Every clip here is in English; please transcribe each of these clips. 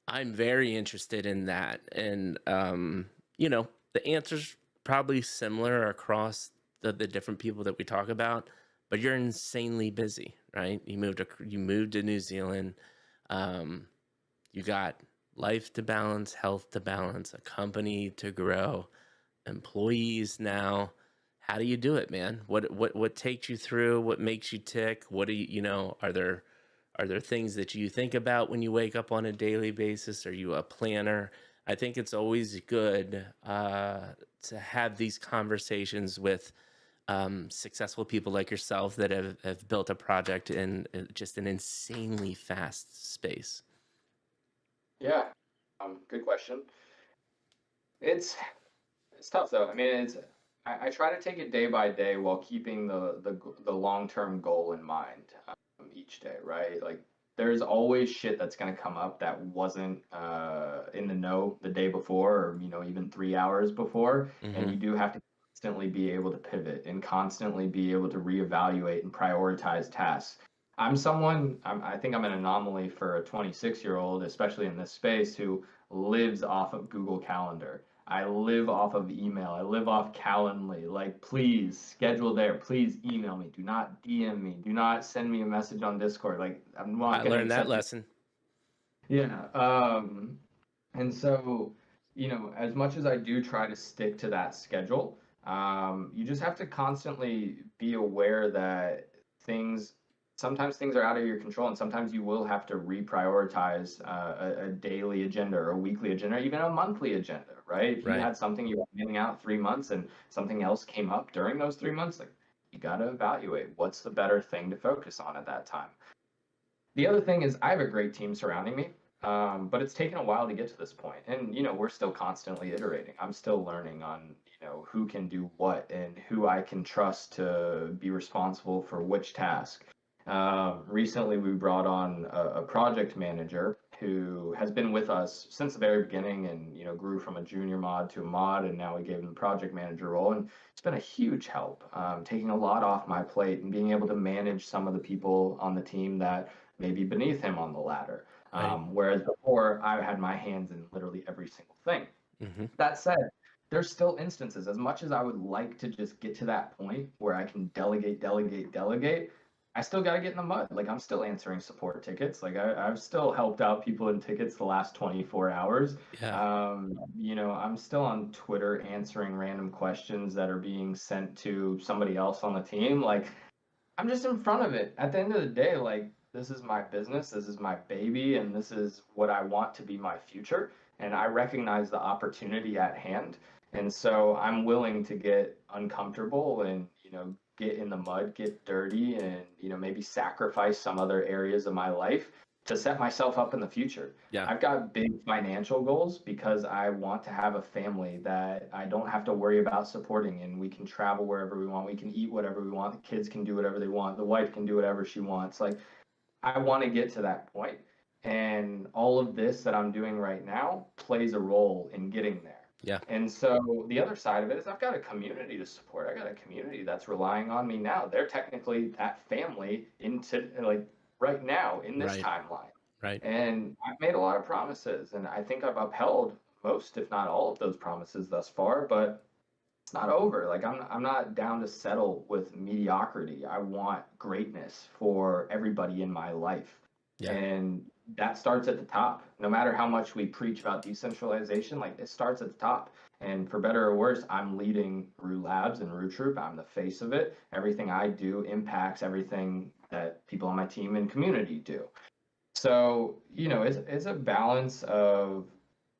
I'm very interested in that. And, the answer's probably similar across the different people that we talk about, but you're insanely busy, right? You moved to New Zealand. Um, you got life to balance, health to balance, a company to grow, employees now. How do you do it, man? What takes you through? What makes you tick? What do are there things that you think about when you wake up on a daily basis? Are you a planner? I think it's always good to have these conversations with successful people like yourself that have built a project in just an insanely fast space. Yeah, good question. It's it's tough though. I mean, I try to take it day by day while keeping the long-term goal in mind each day, right? Like there's always shit that's gonna come up that wasn't in the know the day before, or even 3 hours before, and Hmm. you do have to constantly be able to pivot and constantly be able to reevaluate and prioritize tasks. I think I'm an anomaly for a 26-year-old, especially in this space, who lives off of Google Calendar. I live off of email. I live off Calendly. Like, please schedule there. Please email me. Do not DM me. Do not send me a message on Discord. Like, I'm not I going to learned that accept it. lesson. Yeah. And so, as much as I do try to stick to that schedule, you just have to constantly be aware that things, sometimes things are out of your control, and sometimes you will have to reprioritize a daily agenda or a weekly agenda, or even a monthly agenda, right? If you Right. had something you were planning out 3 months and something else came up during those 3 months, like you got to evaluate what's the better thing to focus on at that time. The other thing is I have a great team surrounding me, but it's taken a while to get to this point, and we're still constantly iterating. I'm still learning on who can do what and who I can trust to be responsible for which task. Recently, we brought on a project manager who has been with us since the very beginning, and grew from a junior mod to a mod, and now we gave him the project manager role, and it's been a huge help, taking a lot off my plate and being able to manage some of the people on the team that maybe beneath him on the ladder. Right. Whereas before, I had my hands in literally every single thing. Hmm. That said, there's still instances, as much as I would like to just get to that point where I can delegate, delegate, delegate, I still got to get in the mud. Like, I'm still answering support tickets. Like, I've still helped out people in tickets the last 24 hours. Yeah. I'm still on Twitter answering random questions that are being sent to somebody else on the team. Like, I'm just in front of it. At the end of the day, like, this is my business, this is my baby, and this is what I want to be my future. And I recognize the opportunity at hand. And so I'm willing to get uncomfortable and, get in the mud, get dirty, and, maybe sacrifice some other areas of my life to set myself up in the future. Yeah. I've got big financial goals because I want to have a family that I don't have to worry about supporting, and we can travel wherever we want. We can eat whatever we want. The kids can do whatever they want. The wife can do whatever she wants. Like, I want to get to that point. And all of this that I'm doing right now plays a role in getting there. Yeah. And so the other side of it is I've got a community to support. I got a community that's relying on me now. They're technically that family into like right now in this Right. timeline. Right. And I've made a lot of promises, and I think I've upheld most, if not all, of those promises thus far. But it's not over. Like, I'm not down to settle with mediocrity. I want greatness for everybody in my life. Yeah. And that starts at the top. No matter how much we preach about decentralization, like it starts at the top. And for better or worse, I'm leading Rue Labs and Rue Troop. I'm the face of it. Everything I do impacts everything that people on my team and community do. So, it's a balance of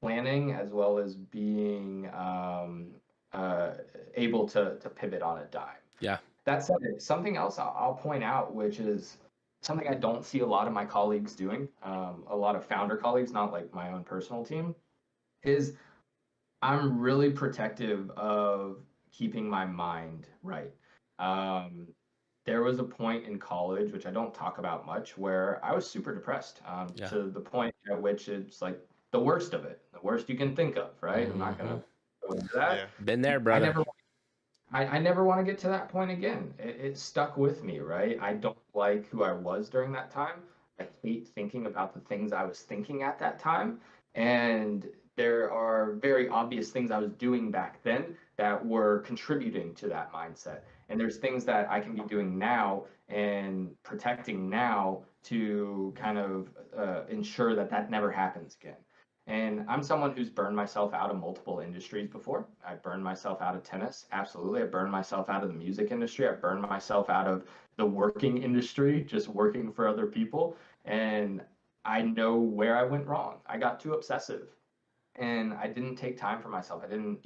planning as well as being uh, able to pivot on a dime. Yeah. That said, something else I'll point out, which is something I don't see a lot of my colleagues doing, a lot of founder colleagues, not like my own personal team, is I'm really protective of keeping my mind right. Um, there was a point in college, which I don't talk about much, where I was super depressed, Yeah. to the point at which it's like the worst of it, the worst you can think of, right? I'm not Hmm. gonna go into that. Yeah. Been there, I brother. never, I never want to get to that point again. It stuck with me, right? I don't like who I was during that time. I hate thinking about the things I was thinking at that time. And there are very obvious things I was doing back then that were contributing to that mindset. And there's things that I can be doing now and protecting now to kind of ensure that that never happens again. And I'm someone who's burned myself out of multiple industries before. I burned myself out of tennis, absolutely. I burned myself out of the music industry. I burned myself out of the working industry, just working for other people. And I know where I went wrong. I got too obsessive and I didn't take time for myself. I didn't,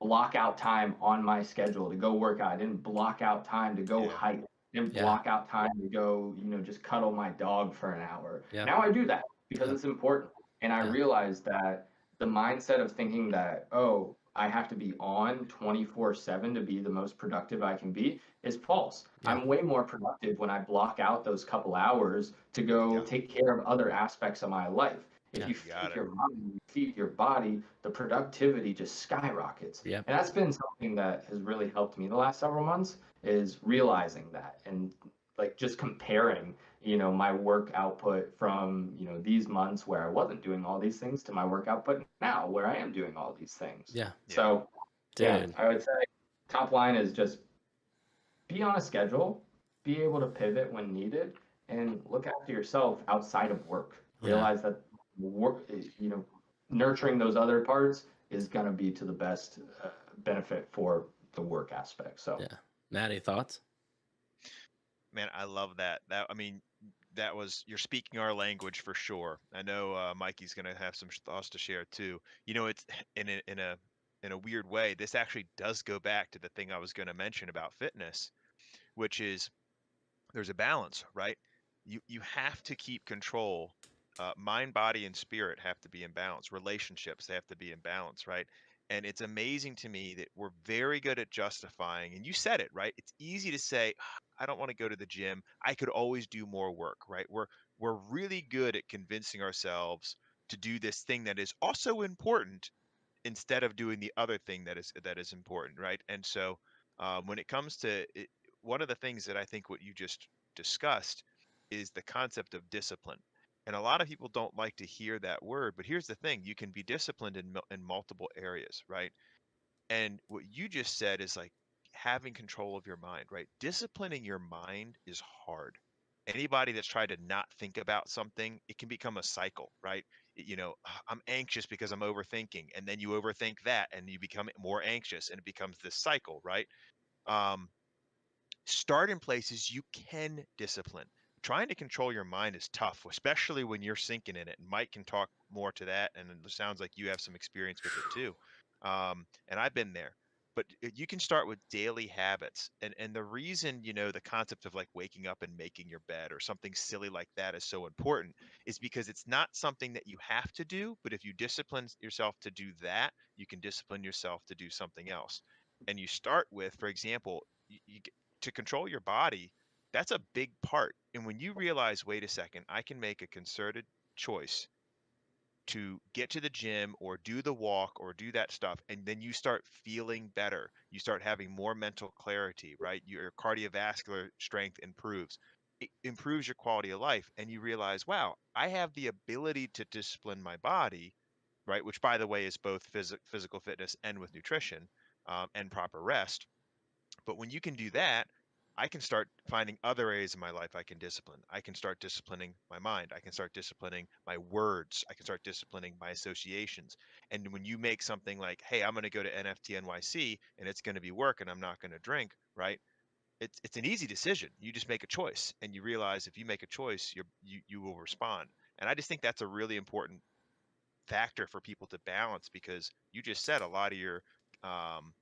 block out time on my schedule to go work out. I didn't block out time to go Yeah. hike. I didn't Yeah. block out time to go, just cuddle my dog for an hour. Yeah. Now I do that because Yeah. it's important. And I Yeah. realized that the mindset of thinking that, oh, I have to be on 24/7 to be the most productive I can be is false. Yeah. I'm way more productive when I block out those couple hours to go Yeah. take care of other aspects of my life. If Yeah. you You got feed it. your mind, you feed your body, the productivity just skyrockets. Yeah. And that's been something that has really helped me the last several months is realizing that and like just comparing, my work output from, these months where I wasn't doing all these things to my work output now where I am doing all these things. Yeah. Yeah. So, yeah, Dude. I would say top line is just be on a schedule, be able to pivot when needed, and look after yourself outside of work. Yeah. Realize that work, nurturing those other parts is going to be to the best benefit for the work aspect. So, Yeah. Maddie, thoughts? Man, I love that. I mean, you're speaking our language for sure. I know Mikey's gonna have some thoughts to share too. It's in a weird way. This actually does go back to the thing I was going to mention about fitness, which is there's a balance, right? You have to keep control. Mind, body, and spirit have to be in balance. Relationships have to be in balance, right? And it's amazing to me that we're very good at justifying. And you said it, right? It's easy to say, "Ah, I don't want to go to the gym. I could always do more work," right? We're really good at convincing ourselves to do this thing that is also important instead of doing the other thing that is important, right? And so when it comes to it, one of the things that I think what you just discussed is the concept of discipline. And a lot of people don't like to hear that word, but here's the thing: you can be disciplined in multiple areas, right? And what you just said is like having control of your mind, right? Disciplining your mind is hard. Anybody that's tried to not think about something, it can become a cycle, right? I'm anxious because I'm overthinking, and then you overthink that, and you become more anxious, and it becomes this cycle, right? Um, Start in places you can discipline. Trying to control your mind is tough, especially when you're sinking in it. And Mike can talk more to that. And it sounds like you have some experience with it too. And I've been there. But you can start with daily habits. And the reason, the concept of like waking up and making your bed or something silly like that is so important is because it's not something that you have to do. But if you discipline yourself to do that, you can discipline yourself to do something else. And you start with, for example, to control your body, that's a big part. And when you realize, wait a second, I can make a concerted choice to get to the gym or do the walk or do that stuff, and then you start feeling better. You start having more mental clarity, right? Your cardiovascular strength improves. It improves your quality of life. And you realize, wow, I have the ability to discipline my body, right? Which, by the way, is both physical fitness and with nutrition and proper rest. But when you can do that, I can start finding other areas of my life I can discipline. I can start disciplining my mind. I can start disciplining my words. I can start disciplining my associations. And when you make something like, hey, I'm going to go to NFT NYC and it's going to be work and I'm not going to drink, right? It's an easy decision. You just make a choice and you realize if you make a choice, you will respond. And I just think that's a really important factor for people to balance because you just said a lot of your um,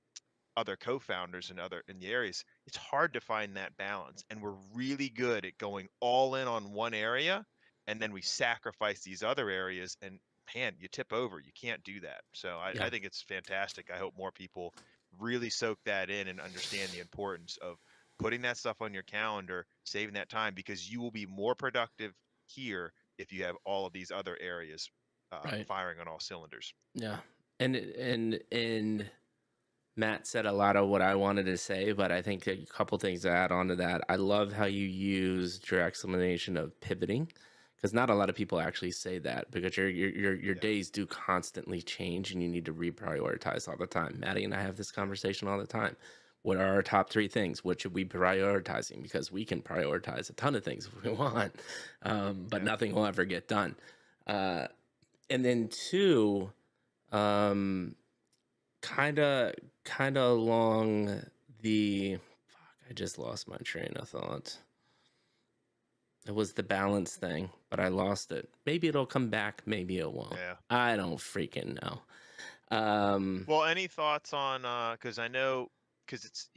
other co-founders and other in the areas, it's hard to find that balance. And we're really good at going all in on one area and then we sacrifice these other areas and man, you tip over. You can't do that. So I Yeah. think it's fantastic. I hope more people really soak that in and understand the importance of putting that stuff on your calendar, saving that time because you will be more productive here if you have all of these other areas Right. firing on all cylinders. Yeah. And Matt said a lot of what I wanted to say, but I think a couple things to add on to that. I love how you used your explanation of pivoting because not a lot of people actually say that, because your Yeah. days do constantly change and you need to reprioritize all the time. Maddie and I have this conversation all the time. What are our top 3 things? What should we be prioritizing? Because we can prioritize a ton of things if we want, but Yeah. nothing will ever get done. And then 2, um, kind of along the fuck, I just lost my train of thought. It was the balance thing, but I lost it. Maybe it'll come back, maybe it won't. Yeah. I don't freaking know. Well, any thoughts on because I know, because it's,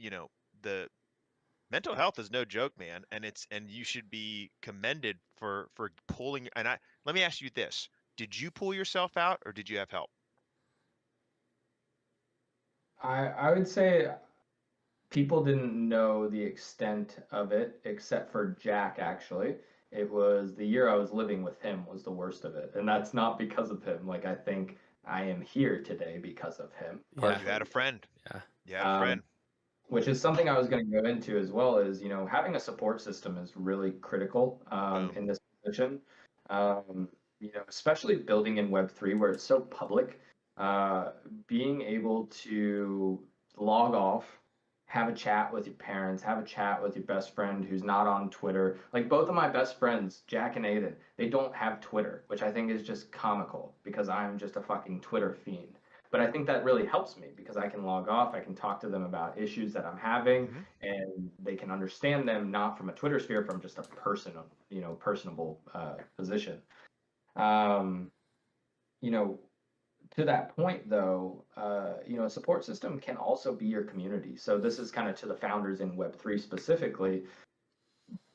the mental health is no joke, man, and you should be commended for pulling. And let me ask you this: did you pull yourself out, or did you have help? I would say people didn't know the extent of it except for Jack, actually. It was the year I was living with him was the worst of it. And that's not because of him. Like, I think I am here today because of him, Yeah. You had a friend. Yeah. You had a Um, friend. which is something I was going to go into as well. Is, having a support system is really critical Boom. in this position. Especially building in Web3 where it's so public, being able to log off, have a chat with your parents, have a chat with your best friend who's not on Twitter. Like both of my best friends, Jack and Aiden, they don't have Twitter, which I think is just comical because I'm just a fucking Twitter fiend. But I think that really helps me because I can log off, I can talk to them about issues that I'm having, Mhm. and they can understand them not from a Twitter sphere, from just a personable position. Um, you know, to that point, though, a support system can also be your community. So this is kind of to the founders in Web3 specifically.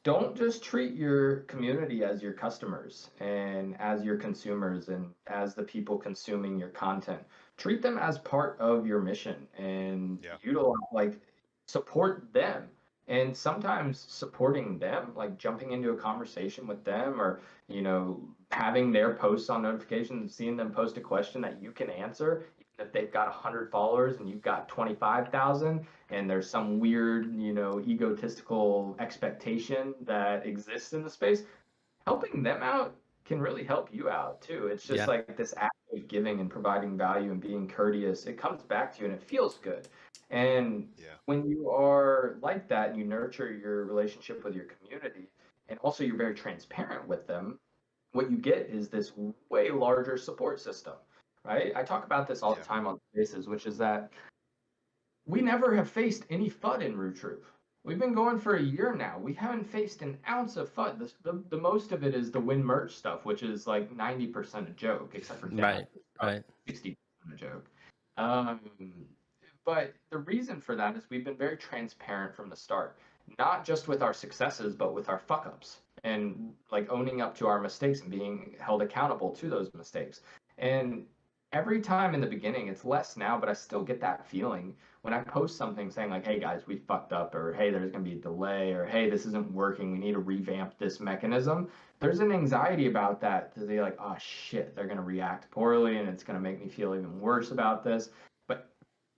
Don't just treat your community as your customers and as your consumers and as the people consuming your content. Treat them as part of your mission and Yeah. support them. And sometimes supporting them, like jumping into a conversation with them or, having their posts on notifications and seeing them post a question that you can answer, even if they've got 100 followers and you've got 25,000, and there's some weird, egotistical expectation that exists in the space, helping them out can really help you out too. It's just Yeah. like this act of giving and providing value and being courteous. It comes back to you and it feels good. And Yeah. when you are like that and you nurture your relationship with your community and also you're very transparent with them, what you get is this way larger support system, right? I talk about this all the Yeah. time on Spaces, which is that we never have faced any FUD in Root Troop. We've been going for a year now. We haven't faced an ounce of FUD. The most of it is the win merch stuff, which is like 90% a joke, except for Right. Dad, Right. 60% a joke. Um, but the reason for that is we've been very transparent from the start, not just with our successes, but with our fuck ups and like owning up to our mistakes and being held accountable to those mistakes. And every time in the beginning, it's less now, but I still get that feeling when I post something saying like, "Hey guys, we fucked up," or "Hey, there's going to be a delay," or "Hey, this isn't working. We need to revamp this mechanism." There's an anxiety about that to be like, "Oh shit, they're going to react poorly and it's going to make me feel even worse about this." But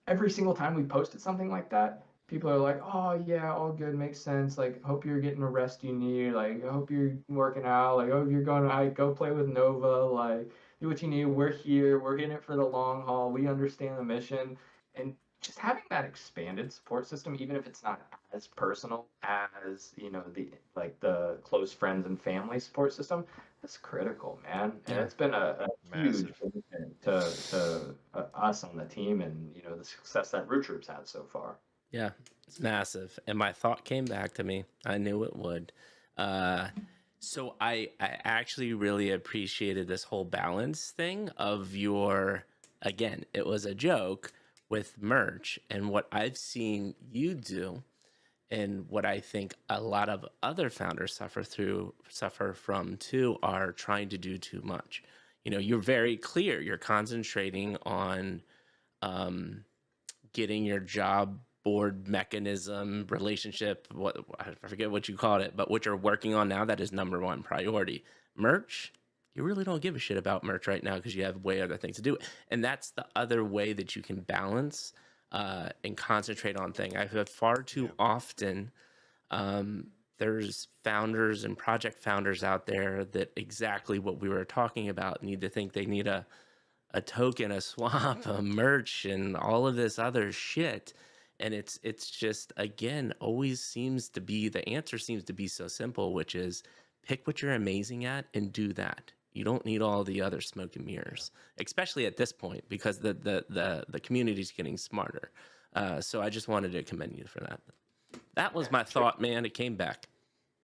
every single time we posted something like that, people are like, "Oh yeah, all good, makes sense. Like, hope you're getting the rest you need. Like, I hope you're working out. Like, hope you're going to go play with Nova. Like, do what you need. We're here. We're in it for the long haul. We understand the mission." And just having that expanded support system, even if it's not as personal as the close friends and family support system, that's critical, man. And Yeah. it's been a huge Massive. benefit to us on the team, and the success that Root Troop's had so far. Yeah. It's massive. And my thought came back to me. I knew it would. So I actually really appreciated this whole balance thing of again, it was a joke with merch, and what I've seen you do and what I think a lot of other founders suffer from too are trying to do too much. You're very clear. You're concentrating on getting your job board mechanism relationship, what I forget what you called it, but what you're working on now, that is number one priority. Merch, you really don't give a shit about merch right now because you have way other things to do. And that's the other way that you can balance and concentrate on things. I've had far too Yeah. often there's founders and project founders out there that exactly what we were talking about need to think they need a token, a swap, a merch, and all of this other shit. And it's just, again, always seems to be, the answer seems to be so simple, which is pick what you're amazing at and do that. You don't need all the other smoke and mirrors, especially at this point, because the community is getting smarter. So I just wanted to commend you for that. That was my thought, man. It came back.